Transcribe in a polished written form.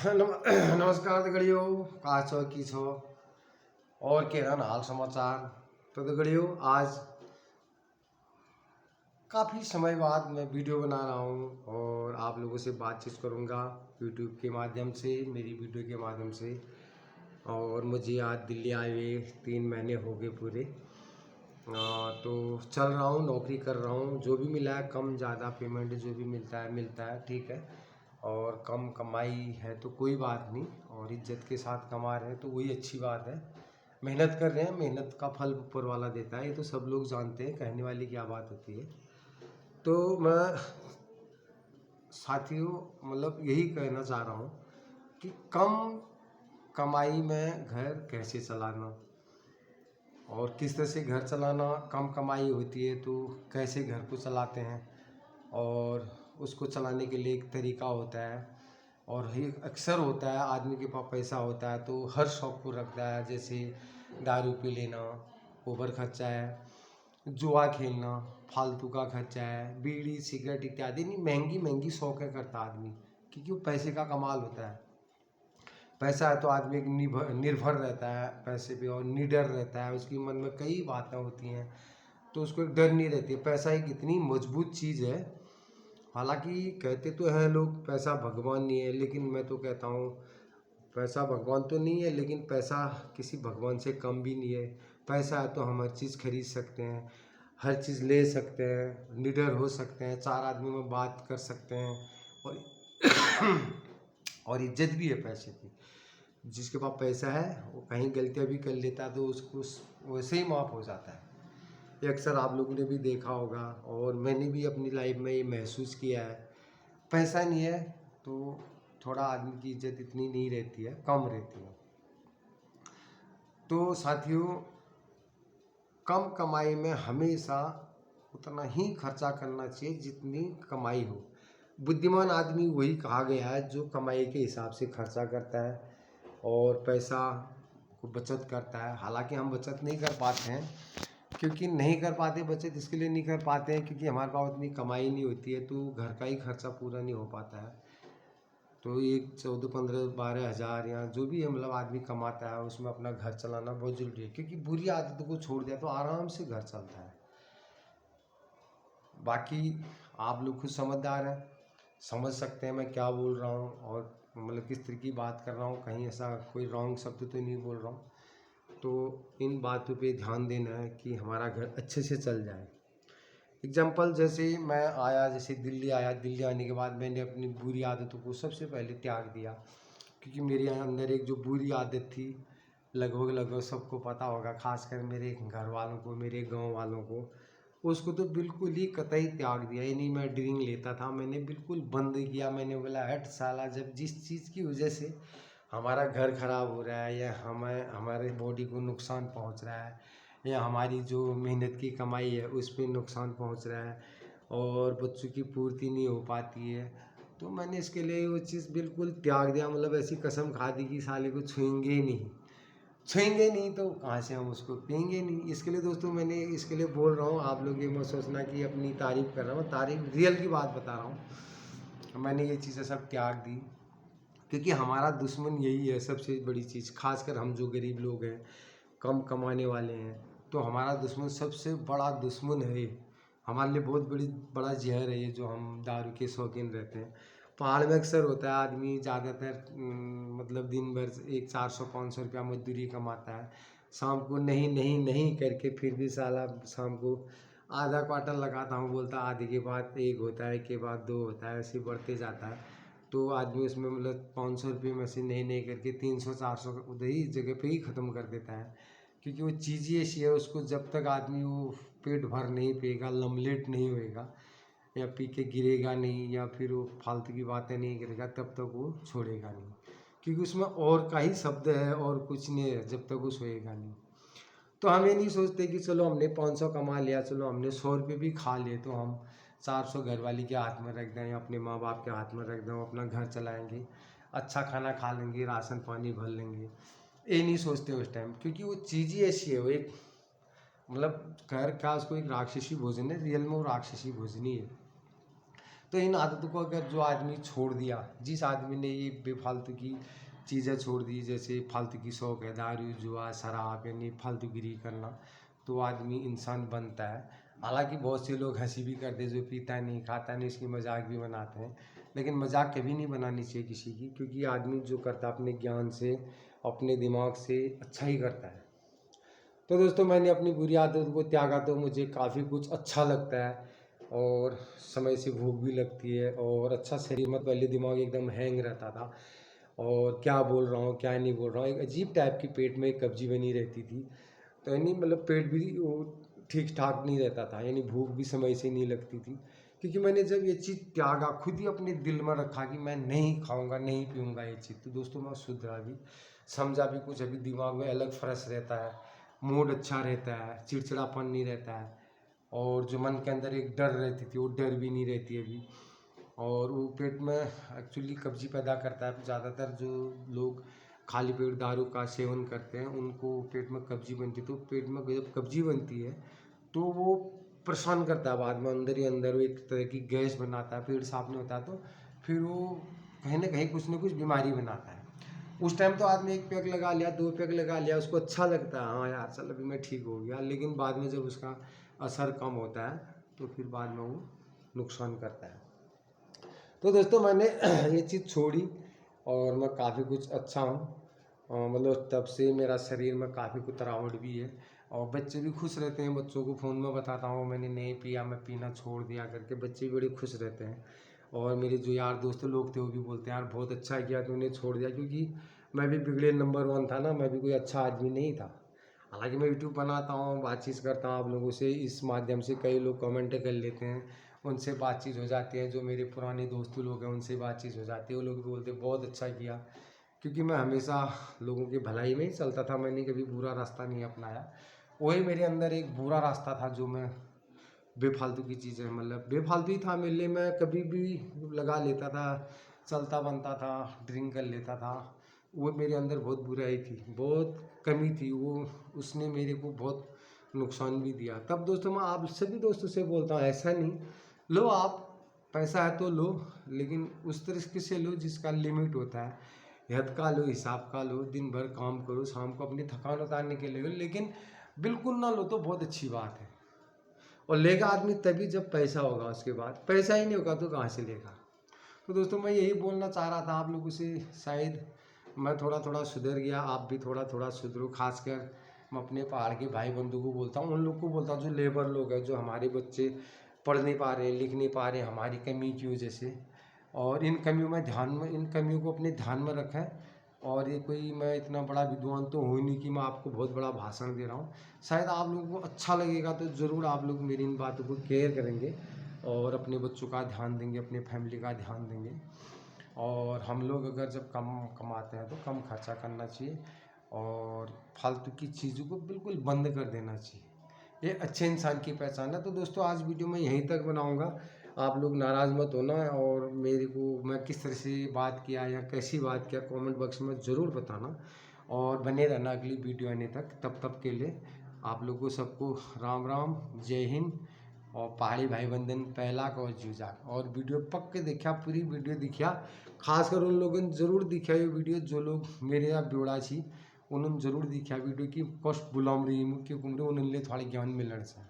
नमस्कार दगड़ियों, का छो की छो और के रन हाल समाचार। तो दगड़ियों, आज काफ़ी समय बाद मैं वीडियो बना रहा हूँ और आप लोगों से बातचीत करूँगा यूट्यूब के माध्यम से, मेरी वीडियो के माध्यम से। और मुझे आज दिल्ली आए हुए 3 महीने हो गए पूरे। तो चल रहा हूँ, नौकरी कर रहा हूँ, जो भी मिला है कम ज़्यादा पेमेंट जो भी मिलता है ठीक है। और कम कमाई है तो कोई बात नहीं, और इज्जत के साथ कमा रहे हैं तो वही अच्छी बात है। मेहनत कर रहे हैं, मेहनत का फल ऊपर वाला देता है, ये तो सब लोग जानते हैं, कहने वाली क्या बात होती है। तो मैं साथियों मतलब यही कहना चाह रहा हूँ कि कम कमाई में घर कैसे चलाना और किस तरह से घर चलाना। कम कमाई होती है तो कैसे घर को चलाते हैं, और उसको चलाने के लिए एक तरीका होता है। और एक अक्सर होता है आदमी के पास पैसा होता है तो हर शौक को रखता है, जैसे दारू पी लेना, ओवर खर्चा है, जुआ खेलना, फालतू का खर्चा है, बीड़ी सिगरेट इत्यादि नहीं महंगी महंगी शौकें करता आदमी, क्योंकि वो पैसे का कमाल होता है। पैसा है तो आदमी एक निर्भर रहता है पैसे पे, और निडर रहता है, उसके मन में कई बातें होती हैं तो उसको एक डर नहीं रहती है। पैसा एक इतनी मजबूत चीज़ है। हालांकि कहते तो हैं लोग पैसा भगवान नहीं है, लेकिन मैं तो कहता हूँ पैसा भगवान तो नहीं है, लेकिन पैसा किसी भगवान से कम भी नहीं है। पैसा है तो हम हर चीज़ खरीद सकते हैं, हर चीज़ ले सकते हैं, निडर हो सकते हैं, 4 आदमी में बात कर सकते हैं, और और इज्जत भी है पैसे की। जिसके पास पैसा है वो कहीं गलतियाँ भी कर लेता है तो उसको वैसे ही माफ़ हो जाता है। ये अक्सर आप लोगों ने भी देखा होगा और मैंने भी अपनी लाइफ में ये महसूस किया है। पैसा नहीं है तो थोड़ा आदमी की इज्जत इतनी नहीं रहती है, कम रहती है। तो साथियों, कम कमाई में हमेशा उतना ही खर्चा करना चाहिए जितनी कमाई हो। बुद्धिमान आदमी वही कहा गया है जो कमाई के हिसाब से खर्चा करता है और पैसा को बचत करता है। हालांकि हम बचत नहीं कर पाते हैं, क्योंकि नहीं कर पाते बचत इसके लिए नहीं कर पाते हैं क्योंकि हमारे पास उतनी कमाई नहीं होती है, तो घर का ही खर्चा पूरा नहीं हो पाता है। तो एक 14 15 12 हज़ार या जो भी है मतलब आदमी कमाता है, उसमें अपना घर चलाना बहुत ज़रूरी है, क्योंकि बुरी आदतों को छोड़ दिया तो आराम से घर चलता है। बाकी आप लोग खुद समझदार हैं, समझ सकते हैं मैं क्या बोल रहा हूँ और मतलब किस तरह की बात कर रहा हूँ, कहीं ऐसा कोई रॉन्ग शब्द तो नहीं बोल रहा हूँ। तो इन बातों पे ध्यान देना है कि हमारा घर अच्छे से चल जाए। एग्जाम्पल जैसे मैं आया, जैसे दिल्ली आया, दिल्ली आने के बाद मैंने अपनी बुरी आदतों को सबसे पहले त्याग दिया, क्योंकि मेरे अंदर एक जो बुरी आदत थी, लगभग लगभग सबको पता होगा, खासकर मेरे घर वालों को, मेरे गांव वालों को, उसको तो बिल्कुल ही कतई त्याग दिया। ये नहीं मैं ड्रिंक लेता था, मैंने बिल्कुल बंद किया। मैंने बोला हट साला, जब जिस चीज़ की वजह से हमारा घर खराब हो रहा है या हमें हमारे बॉडी को नुकसान पहुंच रहा है या हमारी जो मेहनत की कमाई है उस पर नुकसान पहुंच रहा है और बच्चों की पूर्ति नहीं हो पाती है, तो मैंने इसके लिए वो चीज़ बिल्कुल त्याग दिया। मतलब ऐसी कसम खा दी कि साले को छुएंगे ही नहीं, छुएंगे नहीं तो कहाँ से हम उसको पियेंगे नहीं। इसके लिए दोस्तों मैंने इसके लिए बोल रहा हूँ, आप लोग ये मत सोचना कि अपनी तारीफ़ कर रहा हूँ, तारीफ़ रियल की बात बता रहा हूँ। मैंने ये चीज़ें सब त्याग दी, क्योंकि हमारा दुश्मन यही है सबसे बड़ी चीज़। खासकर हम जो गरीब लोग हैं, कम कमाने वाले हैं, तो हमारा दुश्मन सबसे बड़ा दुश्मन है ये। हमारे लिए बहुत बड़ा जहर है ये, जो हम दारू के शौकीन रहते हैं। पहाड़ में अक्सर होता है आदमी ज़्यादातर मतलब दिन भर एक 400-500 रुपया मजदूरी कमाता है, शाम को नहीं नहीं नहीं करके फिर भी साला शाम को आधा क्वार्टर लगाता हूँ, बोलता आधे के बाद 1 होता है, के बाद 2 होता है, ऐसे बढ़ते जाता है। तो आदमी उसमें मतलब 500 रुपये में से नहीं नहीं करके 300-400 उधर ही जगह पे ही ख़त्म कर देता है, क्योंकि वो चीज़ ही ऐसी है, उसको जब तक आदमी वो पेट भर नहीं पिएगा, लमलेट नहीं होएगा या पी के गिरेगा नहीं या फिर वो फालतू की बातें नहीं करेगा, तब तक वो छोड़ेगा नहीं, क्योंकि उसमें और का ही शब्द है और कुछ नहीं है जब तक वो सोएगा नहीं। तो हम ये नहीं सोचते कि चलो हमने 500 कमा लिया, चलो हमने 100 रुपये भी खा लिए तो हम 400 घरवाली के हाथ में रख दें या अपने माँ बाप के हाथ में रख दें, अपना घर चलाएंगे, अच्छा खाना खा लेंगे, राशन पानी भर लेंगे। ये नहीं सोचते उस टाइम, क्योंकि वो चीज़ ही ऐसी है, वो एक मतलब घर का उसको एक राक्षसी भोजन है, रियल में वो राक्षसी भोजन ही है। तो इन आदतों को अगर जो आदमी छोड़ दिया, जिस आदमी ने ये बेफालतू की चीज़ें छोड़ दी, जैसे फालतू की शौक है दारू जुआ शराब यानी फालतूगिरी करना, तो आदमी इंसान बनता है। हालांकि बहुत से लोग हंसी भी करते हैं, जो पीता नहीं खाता नहीं इसकी मजाक भी बनाते हैं, लेकिन मजाक कभी नहीं बनानी चाहिए किसी की, क्योंकि आदमी जो करता है अपने ज्ञान से अपने दिमाग से अच्छा ही करता है। तो दोस्तों मैंने अपनी बुरी आदत को त्यागा तो मुझे काफ़ी कुछ अच्छा लगता है, और समय से भूख भी लगती है, और अच्छा शरीर में पहले दिमाग एकदम हैंग रहता था, और क्या बोल रहा हूँ क्या नहीं बोल रहा हूँ, एक अजीब टाइप की पेट में एक कब्जी बनी रहती थी। तो यानी मतलब पेट भी वो ठीक ठाक नहीं रहता था, यानी भूख भी समय से नहीं लगती थी, क्योंकि मैंने जब ये चीज़ त्यागा, खुद ही अपने दिल में रखा कि मैं नहीं खाऊंगा नहीं पीऊंगा ये चीज़, तो दोस्तों मैं सुधरा भी, समझा भी कुछ, अभी दिमाग में अलग फ्रेश रहता है, मूड अच्छा रहता है, चिड़चिड़ापन नहीं रहता है, और जो मन के अंदर एक डर रहती थी वो डर भी नहीं रहती अभी। और वो पेट में एक्चुअली कब्जी पैदा करता है। ज़्यादातर जो लोग खाली पेट दारू का सेवन करते हैं उनको पेट में कब्जी बनती है, तो पेट में जब कब्जी बनती है तो वो परेशान करता है, बाद में अंदर ही अंदर वो एक तरह की गैस बनाता है, पेट साफ नहीं होता, तो फिर वो कहीं ना कुछ बीमारी बनाता है। उस टाइम तो आदमी एक पैक लगा लिया, 2 पैक लगा लिया, उसको अच्छा लगता है, हाँ यार चल अभी मैं ठीक हो गया, लेकिन बाद में जब उसका असर कम होता है तो फिर बाद में वो नुकसान करता है। तो दोस्तों मैंने ये चीज़ छोड़ी, और मैं काफ़ी कुछ अच्छा हूँ, मतलब तब से मेरा शरीर में काफ़ी कुछ तरावट भी है, और बच्चे भी खुश रहते हैं। बच्चों को फ़ोन में बताता हूँ मैंने नहीं पिया, मैं पीना छोड़ दिया करके, बच्चे भी बड़े खुश रहते हैं। और मेरे जो यार दोस्त लोग थे वो भी बोलते हैं यार बहुत अच्छा किया तूने छोड़ दिया, क्योंकि मैं भी बिगड़े नंबर 1 था ना, मैं भी कोई अच्छा आदमी नहीं था। हालांकि मैं यूट्यूब बनाता हूँ, बातचीत करता हूँ आप लोगों से, इस माध्यम से कई लोग कमेंट कर लेते हैं, उनसे बातचीत हो जाती है, जो मेरे पुराने दोस्त लोग हैं उनसे बातचीत हो जाती है, वो लोग भी बोलते बहुत अच्छा किया, क्योंकि मैं हमेशा लोगों की भलाई में ही चलता था, मैंने कभी बुरा रास्ता नहीं अपनाया। वही मेरे अंदर एक बुरा रास्ता था जो मैं बेफालतू की चीज़ें, मतलब बेफालतू ही था मेरे लिए, मैं कभी भी लगा लेता था, चलता बनता था, ड्रिंक कर लेता था। वो मेरे अंदर बहुत बुराई थी, बहुत कमी थी वो, उसने मेरे को बहुत नुकसान भी दिया। तब दोस्तों मैं आप सभी दोस्तों से बोलता हूँ ऐसा नहीं लो, आप पैसा है तो लो, लेकिन उस तरीके से लो जिसका लिमिट होता है, हद का लो, हिसाब का लो, दिन भर काम करो, शाम को अपनी थकान उतारने के लिए लो, लेकिन बिल्कुल ना लो तो बहुत अच्छी बात है। और लेगा आदमी तभी जब पैसा होगा, उसके बाद पैसा ही नहीं होगा तो कहाँ से लेगा। तो दोस्तों मैं यही बोलना चाह रहा था आप लोगों से, शायद मैं थोड़ा थोड़ा सुधर गया, आप भी थोड़ा थोड़ा सुधरो। खासकर मैं अपने पहाड़ के भाई बंधु को बोलता हूँ, उन लोग को बोलता हूँ जो लेबर लोग हैं, जो हमारे बच्चे पढ़ नहीं पा रहे लिख नहीं पा रहे हमारी कमी की वजह से, और इन कमियों में इन कमियों को अपने ध्यान में रखें। और ये कोई मैं इतना बड़ा विद्वान तो हूँ नहीं कि मैं आपको बहुत बड़ा भाषण दे रहा हूँ, शायद आप लोगों को अच्छा लगेगा तो ज़रूर आप लोग मेरी इन बातों को केयर करेंगे, और अपने बच्चों का ध्यान देंगे, अपने फैमिली का ध्यान देंगे। और हम लोग अगर जब कम कमाते हैं तो कम खर्चा करना चाहिए, और फालतू की चीज़ों को बिल्कुल बंद कर देना चाहिए, ये अच्छे इंसान की पहचान है। तो दोस्तों आज वीडियो मैं यहीं तक बनाऊंगा, आप लोग नाराज़ मत होना, और मेरे को मैं किस तरह से बात किया या कैसी बात किया कमेंट बॉक्स में ज़रूर बताना, और बने रहना अगली वीडियो आने तक। तब के लिए आप लोगों सबको राम राम, जय हिंद, और पहाड़ी भाई बंधन पहला का और जूझा। और वीडियो पक्के देखा, पूरी वीडियो दिखा, खासकर उन लोगों ने ज़रूर दिखा ये वीडियो जो लोग मेरे यहाँ ब्योड़ा छी, उन्होंने ज़रूर दिखा वीडियो की कष्ट बुलाम रही मुख्य कुमरे उन्होंने थोड़े ज्ञान मिलने से।